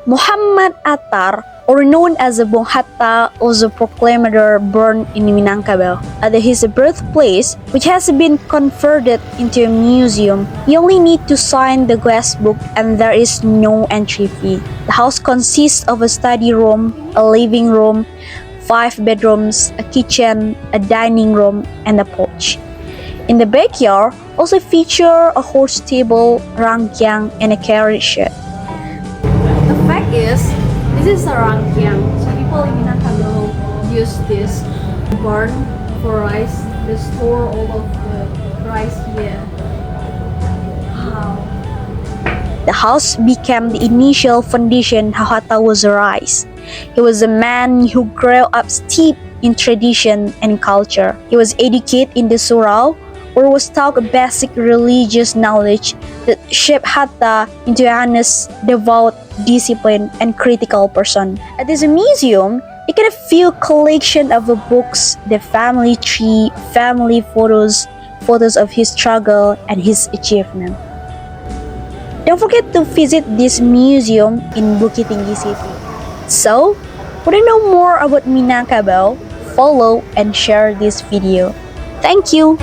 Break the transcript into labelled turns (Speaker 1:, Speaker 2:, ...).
Speaker 1: Muhammad Attar, or known as the Bung Hatta, was a proclamator born in Minangkabau. At his birthplace, which has been converted into a museum, you only need to sign the glass book and there is no entry fee. The house consists of a study room, a living room, 5 bedrooms, a kitchen, a dining room, and a porch. In the backyard, also feature a horse stable, rangkyang, and a carriage shed. The fact is, this is a rangkyang. So people in Minangkabau use this barn for rice. They store all of the rice here. Wow. The house became the initial foundation how Hatta was raised. He was a man who grew up steeped in tradition and culture. He was educated in the surau, or was taught basic religious knowledge that shaped Hatta into an honest, devout, disciplined, and critical person. At this museum, you can feel a collection of books, the family tree, family photos, photos of his struggle and his achievement. Don't forget to visit this museum in Bukit Tinggi City. So, want to know more about Minangkabau? Follow and share this video. Thank you!